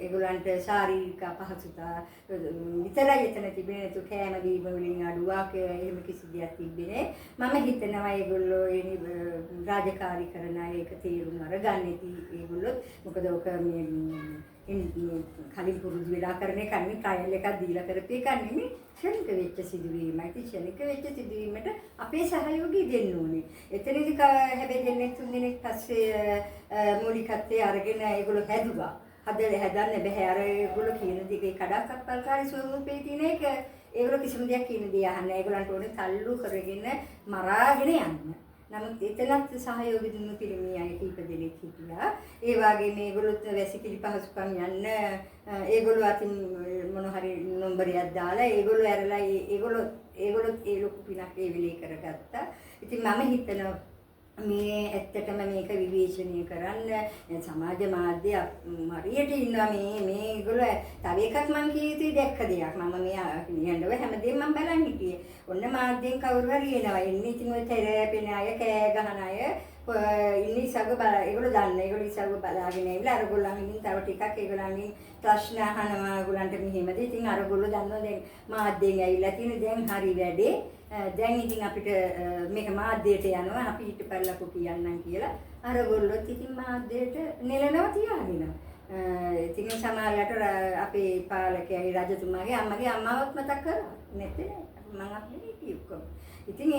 ඒගොල්ලන්ට ශාරීරික අපහසුතා විතරයි එතන තිබෙන්නේ. නේතු කෑම බීම වලින් අඩුවක් එහෙම කිසි දෙයක් තිබෙන්නේ නැහැ. මම හිතනවා ඒගොල්ලෝ රාජකාරී කරන අය ඒක තීරුම් අරගන්න ඉතින් ඒගොල්ලෝ මොකද ඔක මේ කලින් පුරුදු වෙලා කරන එක නෙමෙයි ට්‍රයල් එකක් දීලා කරපු එකක් නෙමෙයි ක්ෂණික වෙච්ච සිදුවීමයි. ඉතින් ක්ෂණික වෙච්ච සිදුවීමට අපේ සහයෝගය දෙන්න ඕනේ. එතනදී හැබැයි දෙන්නේ තුන් දිනක් පස්සේ මූලිකත්වයේ අරගෙන ඒගොල්ලෝ හැදුවා. හදන්න බෑ අර ඒගොල්ලෝ කියන දේ කඩක්කප්පල්කාරී ස්වරූපේ තියෙන එක ඒගොල්ලෝ කිසිම දෙයක් කියන දේ අහන්නේ. ඒගොල්ලන්ට ඕනේ තල්ලු කරගෙන මරාගෙන යන්න. නමුත් එතනත් සහයෝගය දුන්නු පිරිමි අය කීප දෙනෙක් හිටියා. ඒ වගේ මේගොල්ලොත් වැසිකිලි පහසුකම් යන්න ඒගොල්ලෝ අතින් මොන හරි නම්බරයක් දාලා ඒගොල්ලෝ ඇරලා ඒගොල්ලෝ ඒ ලොකු පිනක් ඒ වෙලේ කරගත්තා. ඉතින් මම හිතනවා මේ ඇත්තටම මේක විවේචනය කරන්න සමාජ මාධ්‍ය හරියට ඉන්නවා මේගොල්ලෝ තව එකක් මම කිය යුතුයි දැක්ක දෙයක් මම මේ නිහඬව හැමදේම මම බලන් හිටියේ. ඔන්න මාධ්‍යෙන් කවුරු හරි එනවා. ඉන්නේ ඉතින් ඔය තෙරපෙන අය කෑ ගහන අය ඉන්නේ ඉස්සග බලා ඒගොල්ලෝ දන්න. ඒගොල්ලෝ ඉස්සග බලාගෙන ඉවිලා අරගොල්ලන්ගෙන් තව ටිකක් ඒගොල්ලන්ගෙන් ප්‍රශ්න අහනවා. ඒගොල්ලන්ට මෙහෙමද. ඉතින් අරගොල්ලෝ දන්නවා දැන් මාධ්‍යෙන් ඇවිල්ලා තියෙන දැන් හරි වැඩේ. දැන් ඉතින් අපිට මේක මාධ්‍යයට යනවා අපි හිටපල්ලකෝ කියන්නම් කියලා අරගොල්ලොත් ඉතින් මාධ්‍යයට නෙලනවා තියාගෙන. ඉතින් සමහරවිට අපේ පාලකයයි රජතුමාගේ අම්මගේ අම්මාවත් මතක් කරා. නැත්නම් මම අපේ කිව්වා. ඉතින්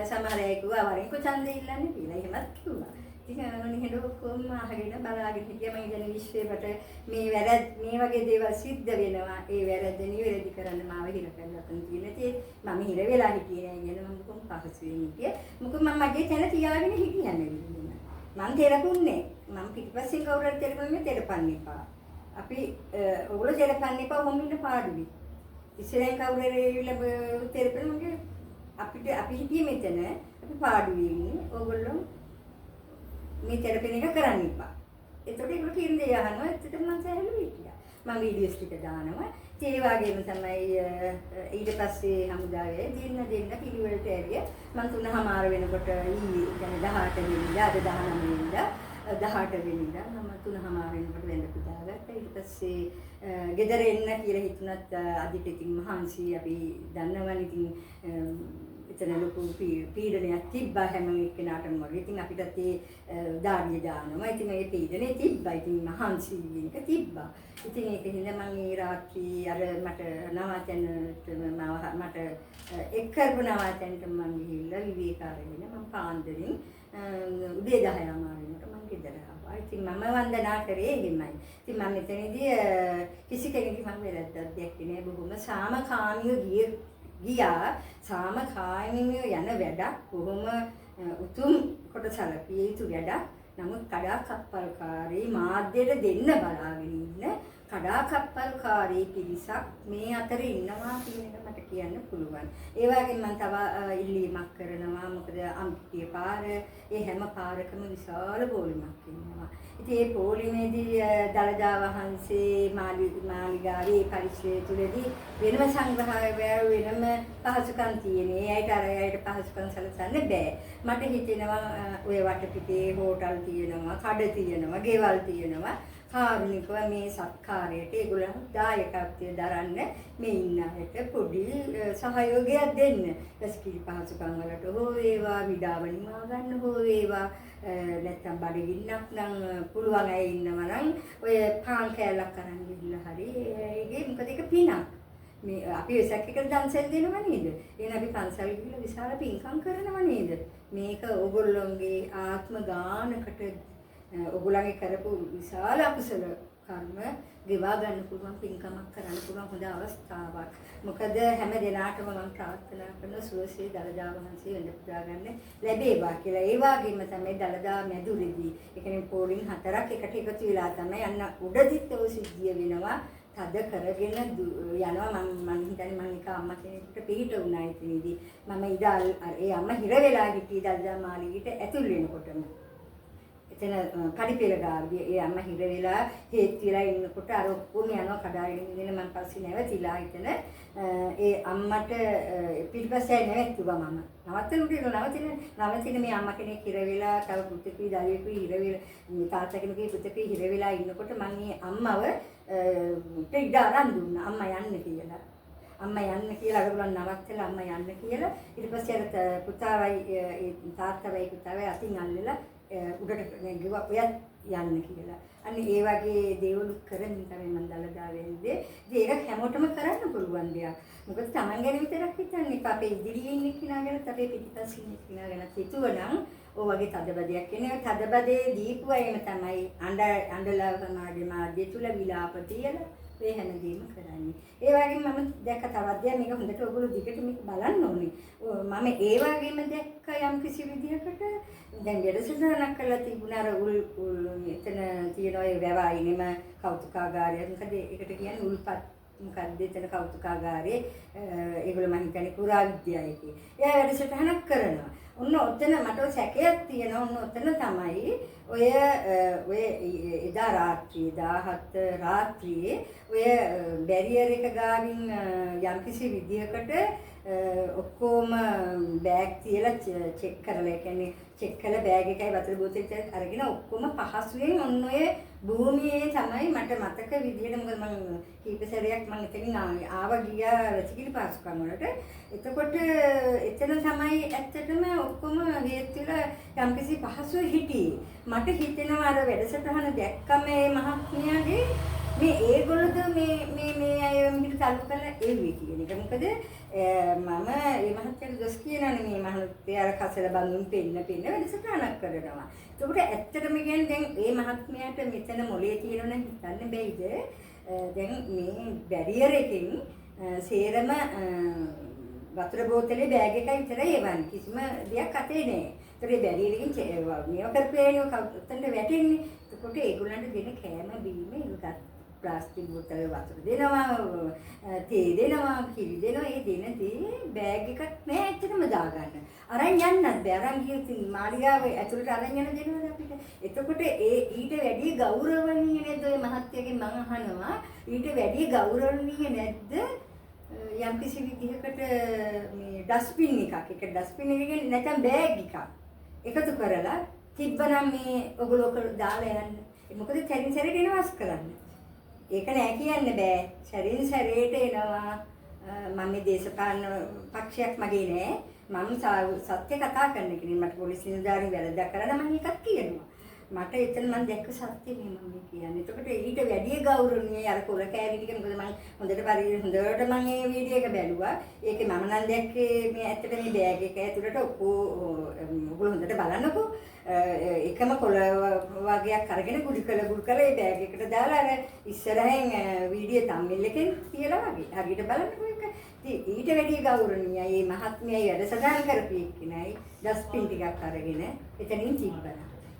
සමහර අය කිව්වා වරින්කො ඡන්දෙ ඉල්ලන්නේ කියලා. එහෙමත් කිව්වා. ඉතින් නිහඬව කොහොම අහගෙන බලාගෙන හිටියා. මම ඉතින් විශ්වයට මේ වගේ දේවල් සිද්ධ වෙනවා. ඒ වැරද්ද නිවැරදි කරන්න මාව හිර කරලා තියෙන. ඉතින් මම හිර වෙලා හිටියේ නෑ කියන මම කොහොම පහසුවෙන් හිටියේ. මොකද මම මගේ තැන තියාගෙන හිටියන්නේ නේද. මම තෙරපුන්නේ. මම පිටිපස්සේ කවුරුහරි තෙරපුන්නේ තෙරපන්න එපා. අපි ඔයගොල්ලෝ තෙරපන්න එපා වොමින්න පාඩුවි. ඉස්සරහින් කවුරු හරි ඇවිල්ලා තෙරපන මගේ අපි හිටියේ මෙතන අපි පාඩුවේ ඉන්නේ. ඔයගොල්ලෝ මේ තෙරපෙන එක කරන්න එපා. ඒතකොට ඒගොල්ලෝ කියන දේ අහනවා. ඒකට මම සැහැල්ලු හිටියා. මම වීඩියෝස් ටික දානවා. ඒ වගේම තමයි ඊට පස්සේ හමුදාවේ දෙන්න පිළිවෙලට ඇරිය. මම 3:00 වෙනකොට ඊ කියන්නේ 18 වෙනිදා අද 19 වෙනිදා 18 වෙනිදා මම 3:00 වෙනකොට වෙන්න පුදාගත්තා. ඊට පස්සේ ගෙදර එන්න කියලා හිතුණත් අදිට ඉතින් මහන්සි අපි දන්නවනේ ඉතින් එතන ලොකු පීඩනයක් තිබ්බා හැම එක්කෙනාටම වගේ. ඉතින් අපිටත් ඒ ධාර්මිය දානවා. ඉතින් ඒ පීඩනේ තිබ්බා. ඉතින් මහන්සි වෙනක තිබ්බා. ඉතින් ඒක හින්දා මම ඒ රාත්‍රී අර මට නවාතැනට මට එක් කරපු නවාතැනට මම ගිහිල්ලා විවේක අරගෙන මම පාන්දරින් උදේ 10 වෙනකොට මම ගෙදර ආවා. ඉතින් මම වන්දනා කරේ එහෙමයි. ඉතින් මම මෙතනදී කිසි කෙනෙක්ගේ මම වැරද්දක් දැක්කේ නෑ. බොහොම සාමකාමීව ගියා සාමකාමීව යන වැඩක් කොහොම උතුම් කොට සැලකිය යුතු වැඩක්. නමුත් කඩාකප්පල්කාරී මාධ්‍යයට දෙන්න බලාගෙන ඉන්න කඩාකප්පල්කාරී පිරිසක් මේ අතරේ ඉන්නවා කියන එක මට කියන්න පුළුවන්. ඒ වගේම මම තව ඉල්ලීමක් කරනවා. මොකද අම්පිටිය පාර ඒ හැම පාරකම විශාල පොලිමක් ඉන්නවා. ඉතින් ඒ පොලිමේදී දළදා වහන්සේ මාලිගාවේ පරිශ්‍රය තුලදී වෙනම සංග්‍රහය වෙනම පහසුකම් තියෙන. ඒ අයට පහසුකම් සැලසන්න බෑ. මට හිතෙනවා ඔය වටපිටේ හෝටල් තියෙනවා, කඩ තියෙනවා, ගෙවල් තියෙනවා. කාරුණිකව මේ සත්කාරයට ඒගොල්ලෝ දායකත්වය දරන්න මේ ඉන්න අයට පොඩි සහයෝගයක් දෙන්න. වැසිකිලි පහසුකම් වලට හෝ වේවා, විඩාව නිමා ගන්න හෝ වේවා, නැත්නම් බඩගින්නක් නම් පුළුවන් අය ඉන්නවා නම් ඔය පාන් කෑල්ලක් අරන් ගිහිල්ලා හරි ඒකේ මොකද ඒක පිනක්. මේ අපි වෙසක් එකට දන්සල් දෙනවා නේද? එහෙනම් අපි පන්සල් ගිහිල්ලා විශාල පින්කම් කරනවා නේද? මේක ඕගොල්ලෝගේ ආත්ම ගානකට ඔගොල්ලන්ගේ කරපු විශාල අකුසල කර්ම ගෙවා ගන්න පුළුවන්, පින්කමක් කරන්න පුළුවන් හොඳ අවස්ථාවක්. මොකද හැම දිනාටම මම ප්‍රාර්ථනා කරන සුවසේ දළදා වහන්සේ වෙන්න පුදා ගන්න ලැබේවා කියලා. ඒ වගේම තමයි දළදා මැදුරේදී ඒ කියන්නේ පෝලිං 4ක් එකට එකතු වෙලා තමයි යන්න උඩදිත් ඔය සිද්ධිය වෙනවා. තද කරගෙන යනවා. මම හිතන්නේ මම එක අම්මා කෙනෙකුට පිළිට වුණා ඉතින්දී. මම ඉදා ඒ අම්මා හිර වෙලා හිටියේ දළදා මාලිගයට ඇතුල් වෙනකොටම. එතන පඩිපෙළ ගාවදී ඒ අම්මා හිර වෙලා හේත් වෙලා ඉන්නකොට අර ඔක්කොම යනවා කඩාගෙන ඉඳගෙන මම පස්සේ නැවතිලා එතන ඒ අම්මට පිටිපස්සේ නැවතුවා මම. නවතින මේ අම්මා කෙනෙක් හිර වෙලා තව පුතෙකුයි දරුවෙකුයි හිර වෙලා තාත්තා කෙනෙකුගේ පුතෙකුයි හිර වෙලා ඉන්නකොට මම මේ අම්මව ඉඩ අරන් දුන්නා අම්මා යන්න කියලා. අම්මා යන්න කියලා අරගලන් නවත්තලා අම්මා යන්න කියලා ඊට පස්සේ අර පුතාවයි තාත්තවයි පුතාවයි අතින් අල්ලලා උඩට ගිහුවා ඔයත් යන්න කියලා. අන්න ඒ වගේ දේවල් කරමින් තමයි මම දළදා වෙන්නේ. ඉතින් ඒක හැමෝටම කරන්න පුළුවන් දෙයක්. මොකද Taman ගැන විතරක් හිතන්න එපා. අපේ ඉදිරියේ ඉන්න කෙනා ගැන, අපේ පිටිපස්සේ ඉන්න කෙනා ගැන හිතුවනම් ඔය වගේ තදබදයක් එන්නේ. තදබදේ දීපු අයම තමයි අඬලා සමාජ මාධ්‍ය තුල විලාප තියලා මේ හැමදේම කරන්නේ. ඒ වගේම මම දැක්ක තවත් දෙයක් මේක හොඳට ඔයගොල්ලෝ දිගට මේක බලන්න ඕනේ. මම ඒ වගේම දැක්ක යම් කිසි විදිහකට දැන් වැඩසටහනක් කරලා තිබුණා අර එතන තියෙන ඔය වැවයිනෙම කෞතුකාගාරය. මොකද ඒකට කියන්නේ උල්පත් මොකක්ද එතන කෞතුකාගාරයේ ඒගොල්ලෝ මම හිතන්නේ පුරාවිද්‍යාවකේ. එයා වැඩසටහනක් කරනවා. ඔන්න ඔතන මට සැකයක් තියෙනවා. ඔන්න ඔතන තමයි ඔය එදා රාත්‍රියේ 17 රාත්‍රියේ ඔය බැරියර් එක ගාවින් යම්කිසි විදියකට ඔක්කොම බෑග් තියලා චෙක් කරලා ඒ කියන්නේ චෙක් කළ බෑග් එකයි වතුර බෝතලෙත් අරගෙන ඔක්කොම පහසුවෙන් ඔන්න ඔය භූමියේ තමයි මට මතක විදියට මොකද මම කීප සැරයක් මම එතනින් ආවා ගියා රසිකිලි පාසුකම් වලට. එතකොට එතන තමයි ඇත්තටම ඔක්කොම හේතු වෙලා යම්කිසි පහසුව හිටියේ. මට හිතෙනවා අර වැඩසටහන දැක්කම මේ මහත්මයාගේ මේ ඒගොල්ලෝද මේ අය මිට තල්ලු කරලා එව්වේ කියන එක. මොකද මම මේ මහත්මයාට දොස් කියනනේ මේ මහත්මයා අර කසල බඳුන් පෙන්න වැඩසටහනක් කරනවා. ඒකට ඇත්තටම කියන්නේ දැන් මේ මහත්මයාට මෙතන මොලේ තියෙනවනේ හිතන්න බැයිද? දැන් මේ බැරියර් එකෙන් සේරම වතුර බෝතලේ බෑග් එකයි විතරයි එවන්නේ. කිසිම දෙයක් අතේ නැහැ. ඒතරේ බැරියර් එකෙන් මේව කරපේනේ උතන්ට වැටෙන්නේ. ඒකට ඒගොල්ලන්ට දෙන කෑම බීම ඒකත් ප්ලාස්ටික් බෝතල් වතුර දෙනවා, තේ දෙනවා, කිරි දෙනවා. ඒ දෙන දේ බෑග් එකක් නෑ ඇත්තටම දාගන්න. අරන් යන්නත් බෑ. අරන් ගිහින් මාළිගාව ඇතුළට අරන් යන දෙනවද අපිට? එතකොට ඊට වැඩි ගෞරවණීය නේද ඔය මහත්තයාගෙන් මම අහනවා. ඊට වැඩි ගෞරවණීය නැද්ද? යම්කිසි විදිහකට මේ ඩස්බින් එකක්, ඒක ඩස්බින් එක කියන්නේ නැත්නම් බෑග් එකක් එකතු කරලා තිබ්බනම් මේ ඔගොල්ලෝ දාලා යන්න. මොකද සැරින් සැරේට එනවාස් කරන්න. ඒක නෑ කියන්න බෑ. සැරින් සැරේට එනවා. මම මේ දේශපාලන පක්ෂයක් මගේ නෑ. මම සත්‍ය කතා කරන කෙනෙක්. මට පොලිසිය නිලධාරීන් වැරද්දක් කරලා මම එකක් කියනවා. මට එතන මම දැක්ක සත්‍ය මේ කියන්නේ. එතකොට ඊට වැඩි ගෞරවණීය අර කොල කෑලි ටික මොකද මම හොඳට හොඳට මම මේ වීඩියෝ එක බැලුවා. ඒකේ මම නම් දැක්කේ මේ ඇත්තට මේ බෑග් එක ඇතුළට ඔයගොල්ලෝ හොඳට බලන්නකෝ. එකම කොල වගේක් අරගෙන ගුඩි කළ ඒ බෑග් එකට දාලා අර ඉස්සරහින් වීඩියෝ තම්බෙල් එකෙන් තියලා වගේ. හරියට බලන්නකෝ ඒක. ඊට වැඩි ගෞරවණීයයි මේ මහත්මියයි වැඩසටහන් කරපු එක්කෙනයි ඩස්බින් ටිකක් අරගෙන එතනින් තිබ්බා.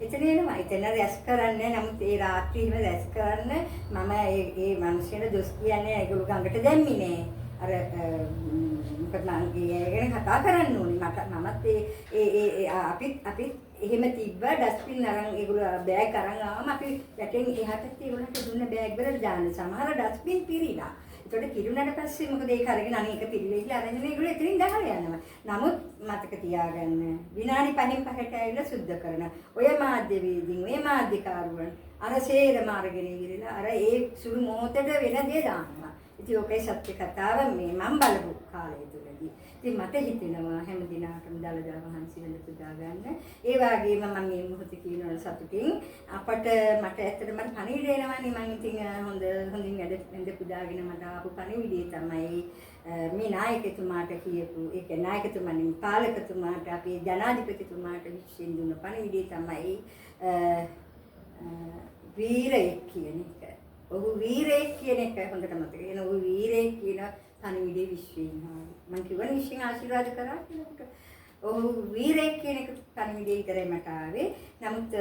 එතන එනවා. එතන රැස් කරන්නේ නමුත් ඒ රාත්‍රියේම රැස් කරන්න මම ඒ මිනිස්සුන්ට දොස් කියන්නේ ඒගොල්ලෝ ගඟට දැම්මේ නෑ. අර මොකද මම ගැන කතා කරන්න ඕනේ. මමත් ඒ අපි එහෙම තිබ්බා ඩස්බින් අරන් ඒගොල්ලෝ බෑග් අරන් ආවම අපි යටින් එහාට ඒගොල්ලන්ට දුන්න බෑග් වල දාන්න. සමහර ඩස්බින් පිරීලා. ඒකට කිරුණාට පස්සේ මොකද ඒක අරගෙන අනේක පිළිලේ කියලා අරගෙන ඒගොල්ලෝ එතනින් දාලා යනවා. නමුත් මතක තියාගන්න විනාඩි 5න් 5ට ඇවිල්ලා සුද්ධ කරන ඔය මාධ්‍යවේදීන් ඔය මාධ්‍යකාරුවන් අර සේරම අරගෙන ඉවිලා අර ඒ සුළු මොහොතට වෙන දේ දානවා. ඉතින් ඔකේ සත්‍ය කතාව මේ මම බලපු කාලය තුලදී. ඉතින් මට හිතෙනවා හැම දිනකටම දලදා වහන්සේ වෙන පුදා ගන්න. ඒ වගේම මම මේ මොහොතේ කියනවා සතුටින් මට ඇත්තටම පණිවිඩ එනවානේ මම ඉතින් හොඳින් වැඩ පුදාගෙන මට ආපු පණිවිඩය තමයි මේ නායකතුමාට කියපු ඒක නායකතුමානේ පාලකතුමාට අපේ ජනාධිපතිතුමාට විශ්ෙන් දුන්න පණිවිඩය තමයි වීරයෙක් කියන එක. ඔහු වීරයෙක් කියන එක හොඳට මතක. එන ඔහු වීරයෙක් කියන පණිවිඩය විශ්වෙන් ආවා. මම කිව්වනේ විශ්වෙන් ආශිර්වාද කරා කියලා. ඔහු වීරයෙක් කියන එක පණිවිඩය විතරයි මට ආවේ. නමුත්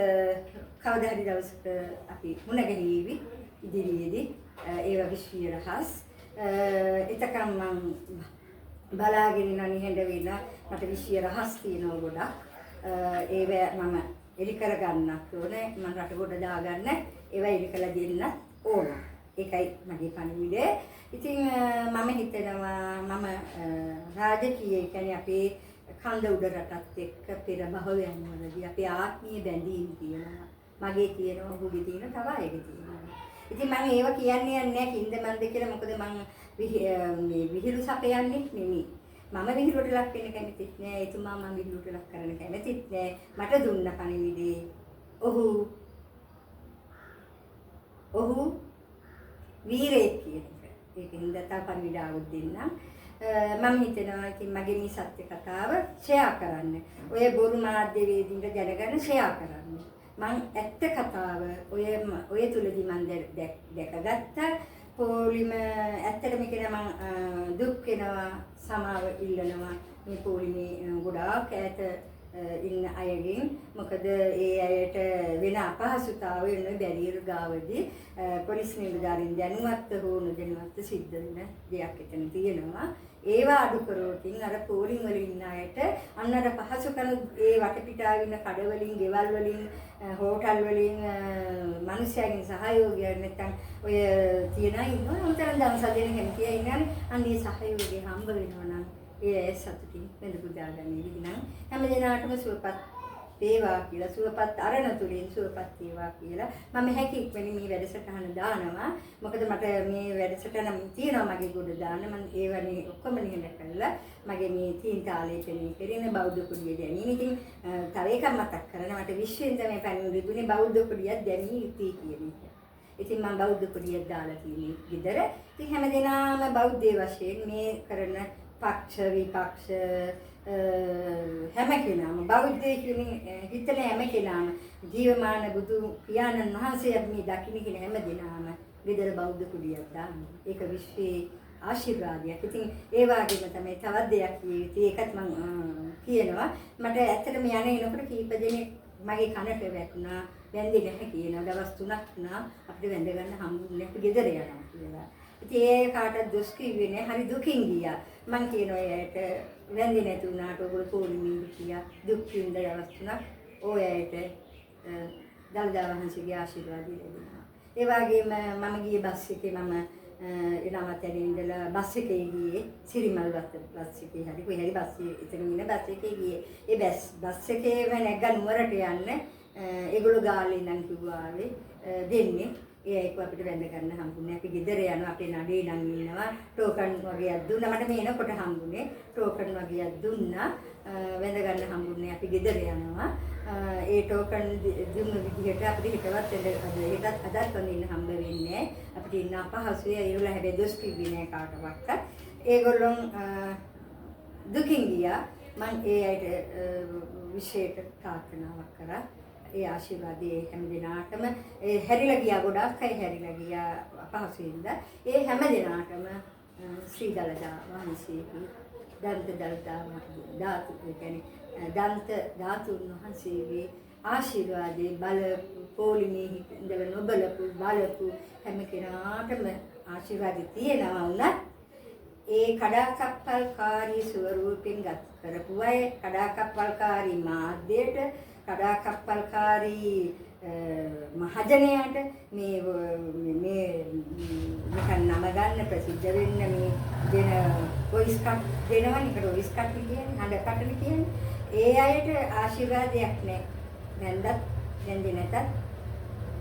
කවදා හරි දවසක අපි මුණ ගැහිවි ඉදිරියේදී ඒව විශ්වීය රහස්. එතකම් මම බලාගෙන ඉන්න නිහඬ වෙලා මට විශ්වීය රහස් තියෙනවා ගොඩක්. ඒව මම එලි කරගන්නත් ඕනේ. මම රට ගොඩ දාගන්න ඒව එලි කළ දෙන්න ඕන. ඒකයි මගේ පණිවිඩය. ඉතින් මම හිතනවා මම රාජකීය කියන්නේ අපේ කන්ද උඩ රටත් එක්ක පෙර භවයන් වලදී අපේ ආත්මීය බැඳීම් තියෙනවා. මගේ තියෙනවා, ඔහුගේ තියෙනවා, තව අයගේ තියෙනවා. ඉතින් මම ඒව කියන්නේ නැහැ කින්ද මන්ද කියලා. මොකද මම මේ විහිළු සපයන්නේ නෙමෙයි. මම විහිළුවට ලක් වෙන්න කැමතිත් නෑ. එතුමා මම විහිළුවට ලක් කරන්න කැමතිත් නෑ. මට දුන්න පණිවිඩේ ඔහු වීරයෙක් කියන එක. ඒකින්ද තව පණිවිඩාවක් දෙන්නම්. මම හිතනවා ඉතින් මගේ මේ සත්‍ය කතාව ෂෙයා කරන්න. ඔය බොරු මාධ්‍යවේදීන්ට දැනගන්න ෂෙයා කරන්න. මම ඇත්ත කතාව ඔය තුලදී මම දැකගත්තා. පොලිම ඇත්තටම කියන මම දුක් වෙනවා, සමාව ඉල්ලනවා මේ පොලිමේ ගොඩාක් ඈත ඉන්න අයගෙන්. මොකද ඒ අයට වෙන අපහසුතාවය වෙන බැරියර ගාවදී පොලිස් නිලධාරීන් දැනුවත් හෝ නොදැනුවත් සිද්ධ වෙන දෙයක් එතන තියෙනවා. ඒවා අඩු කරෝටින් අර පොලිම් වල ඉන්න අයට අන්නර පහසුකම් ඒ වටපිටාව ඉන්න කඩවලින්, ගෙවල් වලින්, හෝටල් වලින් මිනිස්යාගෙන් සහයෝගයක් නැත්නම් ඔය තියන ඉන්නවා. උන්තරන් දවස් දෙන්න කැමතියි ඉන්නනේ. අන්නේ සහයෝගය හම්බ වෙනවා නම් ඒ සතුටින් වෙන පුදාගන්නේ විදිහනම් හැම දිනකටම සුවපත් වේවා කියලා, සුවපත් අරණ තුලින් සුවපත් වේවා කියලා මම හැකි ඉක්මනින් මේ වැඩසටහන දානවා. මොකද මට මේ වැඩසටහන තියෙනවා මගේ ගොඩ දාන්න. මම ඒ වගේ ඔක්කොම නිහඬ කළා. මගේ මේ තීන් තාලේපෙනේ කෙරෙන බෞද්ධ කුඩිය දැනීම. ඉතින් තව එකක් මතක් කරන්න මට විශ්වෙන් තමයි පණිවිඩ දුන්නේ බෞද්ධ කුඩියක් දැනී යුතුයි කියන එක. ඉතින් මම බෞද්ධ කුඩියක් දාලා තියෙන්නේ ගෙදර. ඉතින් හැමදේනම බෞද්ධ වශයෙන් මේ කරන පක්ෂ විපක්ෂ හැම කෙනාම බෞද්ධය කියන හිතන හැම කෙනාම ජීවමාන බුදු පියාණන් වහන්සේ මේ දකින්න කියන හැම දිනම ගෙදර බෞද්ධ කුඩියක් දානවා. ඒක විශ්වයේ ආශිර්වාදයක්. ඉතින් ඒ වගේම තමයි තවත් දෙයක් කියේ. ඒකත් මම කියනවා. මට ඇත්තටම යන්නේ එනකොට කීප දෙනෙක් මගේ කනට වැටුණා. වැන්දේ නැහැ කියනවා. දවස් 3ක් වුණා අපිට වැඳ ගන්න හම්බුනේ නැහැ. ගෙදර යනවා කියලා. ඉතින් ඒ කාටවත් දොස් කිව්වේ නැහැ. හරි දුකින් ගියා. මං කියනවා එයාට වැන්දේ නැති වුණාට ඔයගොල්ලෝ පොලිමින් හිටියා. දුක් විඳ දවස් 3ක් ඔයාට දලදා වහන්සේගේ ආශිර්වාදය ලැබුණා. ඒ වගේම මම ගියේ බස් එකේ මම එනවතේ ඉඳලා බස් එකේ ගියේ සිරිමල් බස් එකේ හරි කොහේ හරි බස් එතන ඉන්න බස් එකේ ගියේ. ඒ බස් එකේ නැග්ග නුවරට යන්න ඒගොල්ලෝ ගාලේ නම් කිව්වාවේ දෙන්නේ. ඒ අයක අපිට වැඳ ගන්න හම්බුනේ. අපි ගෙදර යනවා අපේ නඩේ නම් ඉන්නවා. ටෝකන් වගේක් දුන්නා. මට මේ එනකොට හම්බුනේ. ටෝකන් වගේක් දුන්නා. වැඳ ගන්න හම්බුනේ. අපි ගෙදර යනවා. ඒ ටෝකන් දුන්න විදිහට අපිට හිතවත් ඒකත් අදත් වඳින්න හම්බ වෙන්නේ. අපිට ඉන්න අපහසුය. ඒගොල්ලෝ හැබැයි දොස් කිව්වේ නෑ කාටවත්. ඒගොල්ලොන් දුකින් ගියා. මම ඒ අයට විශේෂ ප්‍රාර්ථනාවක් කරා. ඒ ආශිර්වාදයේ හැම දිනාටම හැරිලා ගියා ගොඩක් අය හැරිලා ගියා අපහසුයින්ද ඒ හැම දිනාටම ශ්‍රී දලදා වහන්සේගේ දන්ත දලදා ධාතු කියන්නේ දන්ත ධාතුන් වහන්සේගේ ආශිර්වාදයේ බල පොලිමේ ඉඳලා නොබලපු බලපු හැම කෙනාටම ආශිර්වාද තියෙනවා වුණත් ඒ කඩාකප්පල්කාරී ස්වරූපෙන් ගත කරපු අය කඩාකප්පල්කාරී මාධ්‍යයට කඩාකප්පල්කාරී මහජනයාට මේ නිකන් නම ගන්න ප්‍රසිද්ධ වෙන්න මේ දෙන වොයිස් කට් දෙනවනේ. ඒකට වොයිස් කට් කියන්නේ හඬ කටන කියන්නේ. ඒ අයට ආශිර්වාදයක් නැහැ. වැන්දත් වැන්දේ නැතත්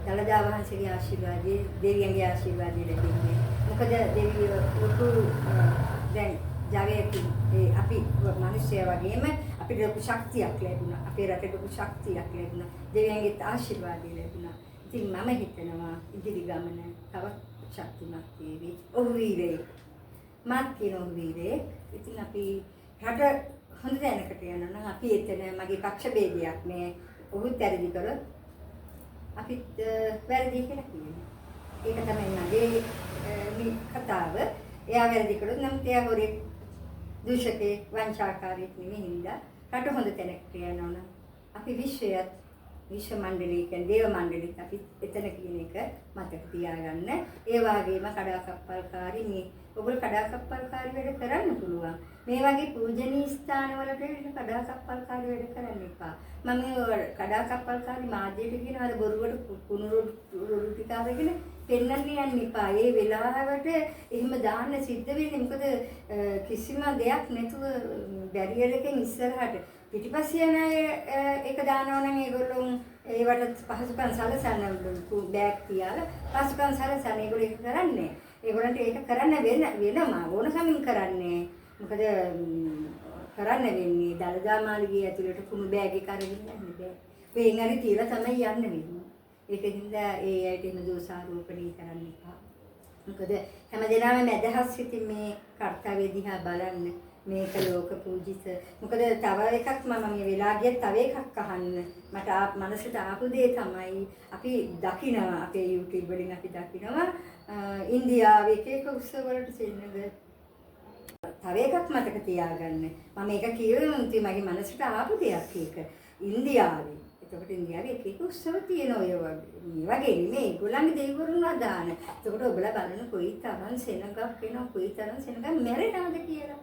දළදා වහන්සේගේ ආශිර්වාදයේ දෙවියන්ගේ ආශිර්වාදය ලැබෙන්නේ. මොකද දෙවියෝ ලොකු දැන් ජවයකින් අපි මිනිස්සු වගේම අපිට ලොකු ශක්තියක් ලැබුණා. අපේ රටේ ලොකු ශක්තියක් ලැබුණා. දෙවියන්ගේ ආශිර්වාදය ලැබුණා. ඉතින් මම හිතනවා ඉදිරි ගමන තවත් ශක්තිමත් වේවි. ඔහු වීරයෙක්. මාත් කියන ඔහු වීරයෙක්. ඉතින් අපි රට හොඳ දැනකට යනවා නම් අපි එතන මගේ පක්ෂ ભેදයක් නෑ. ඔහුත් වැරදි කරොත් අපිත් වැරදි කියලා කියනවා. ඒක තමයි මගේ මේ කතාව. එයා වැරදි කළොත් නම් එයා හොරේ දූෂකේ වංචාකාරී නෙමෙයි හින්දා රට හොඳ තැනකට යනවා නම් අපි විශ්ව මණ්ඩලයේ කියන්නේ දේව මණ්ඩලෙත් අපි එතන කියන එක මතක තියාගන්න. ඒ වගේම කඩාකප්පල්කාරී මේ ඔයගොල්ලෝ කඩාකප්පල්කාරී වැඩ කරන්න පුළුවන්. මේ වගේ පූජනීය ස්ථානවලට කඩාකප්පල්කාරී වැඩ කරන්න එපා. මම කඩාකප්පල්කාරී මාධ්‍යයට කියන අර බොරුවට කුණුරොඩු ටික අරගෙන පෙන්නන්න යන්න එපා. ඒ වෙලාවට එහෙම දාන්න සිද්ධ වෙන්නේ මොකද කිසිම දෙයක් නැතුව බැරියර් එකෙන් ඉස්සරහට පිටිපස්සේ යන එක දානවා නම් ඒගොල්ලෝ ඒවට පහසුකම් සැලසන්න බෑග් තියාලා පහසුකම් සැලසන්න ඒගොල්ලෝ ඒක කරන්නේ. ඒගොල්ලන්ට ඒක කරන්න වෙනම ඕනකමින් කරන්නේ. මොකද කරන්න වෙන්නේ දළදා මාළිගයේ ඇතුළට කුණු බෑග් එක අරගෙන යන්න බෑ. වෙන් හරි තියලා තමයි යන්න වෙන්නේ. ඒකින්ද ඒ අයට එන දෝෂාරෝපණය කරන්න එපා. මොකද හැමදේම මැදහස් සිටින් මේ කර්තව්‍ය දිහා බලන්න. මේක ලෝක පූජිත. මොකද තව එකක් මම මේ වෙලා ගියත් තව එකක් අහන්න. මට මනසට ආපු දේ තමයි අපි දකිනවා අපේ YouTube වලින් අපි දකිනවා ඉන්දියාවේ එක උත්සව වලට සෙන්නද. තව එකක් මතක තියාගන්න. මම මේක කියුවේ මගේ මනසට ආපු දෙයක් ඒක. ඉන්දියාවේ. එතකොට ඉන්දියාවේ එක උත්සව තියෙනවා ඔය වගේ නෙමෙයි. ඒගොල්ලන්ගේ දෙවිවරුන් වදාන. එතකොට ඔයගොල්ලෝ බලන කොයි තරම් සෙනඟක් වෙනවා කොයි තරම් සෙනඟක් මැරෙනවද කියලා.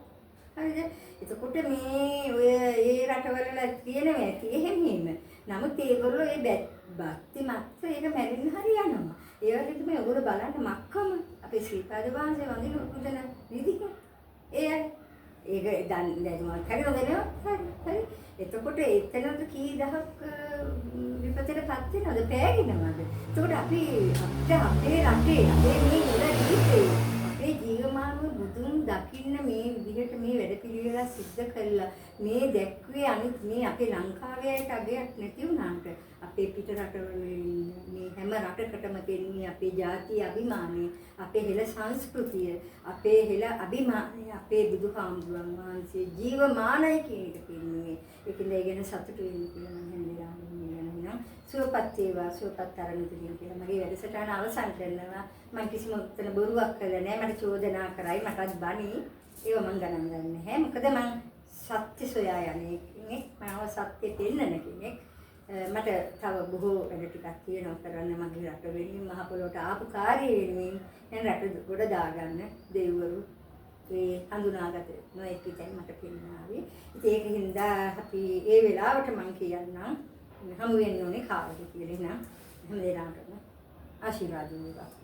හරිද? එතකොට මේ ඔය ඒ රටවල තියෙනවා ඇති එහෙම. නමුත් ඒගොල්ලෝ ඒ බක්ති මත්ත ඒක මැරෙන්න හරි යනවා. ඒ වගේ තමයි ඔයගොල්ලෝ බලන්න මක්කම අපේ ශ්‍රීපාද වහන්සේ වඳින උදන විදිහ. ඒක දැනුවා කරනවද? හරි. එතකොට එතනද කී දහක් විපතටපත් වෙනවද? පෑගෙනවද? එතකොට අපි අපේ රටේ අපේ මේ ජීවිතේ අපේ ජීවමානව බුදුන් දකින්න මේ විදිහට මේ වැඩපිළිවෙල සිද්ධ කළා මේ දැක්වේ අනිත් මේ අපේ ලංකාවේ අයට අගයක් නැති වුණාට අපේ පිට රටවල මේ හැම රටකටම තියෙන අපේ ජාතිය අභිමානය අපේ හෙළ සංස්කෘතිය අපේ හෙළ අභිමානය අපේ බුදුහාමුදුරන් වහන්සේ ජීවමානයි කියන එක කියන්නේ ඒකෙන්ද ඒ ගැන සතුටු වෙන්න කියලා මම හැමදාම කියනවා සුවපත් වේවා සුවපත් තරණ දෙන්න කියලා මගේ වැඩසටහන අවසන් කරනවා මම කිසිම උත්තර බොරුවක් කළා නෑ මට චෝදනා කරයි මටත් බනි ඒව මම ගණන් ගන්නේ නැහැ මොකද මම සත්‍ය සොයා යන්නේ කෙනෙක් මම සත්‍ය පෙන්නන කෙනෙක් මට තව බොහෝ වැඩ ටිකක් තියෙනවා කරන්න මගේ රට වෙනුවෙන් මහ පොළොවට ආපු කාර්යය වෙනුවෙන් දැන් රට ගොඩ දාගන්න දෙවිවරු ඒ හඳුනාගත නොඑක ඉතින් මට පෙන්නාවේ ඉතින් ඒකින්ද අපි ඒ වෙලාවට මම කියන්නම් හමු වෙන්න ඕනේ කාටද කියලා නම් හැම දෙනාටම ආශිර්වාද වේවා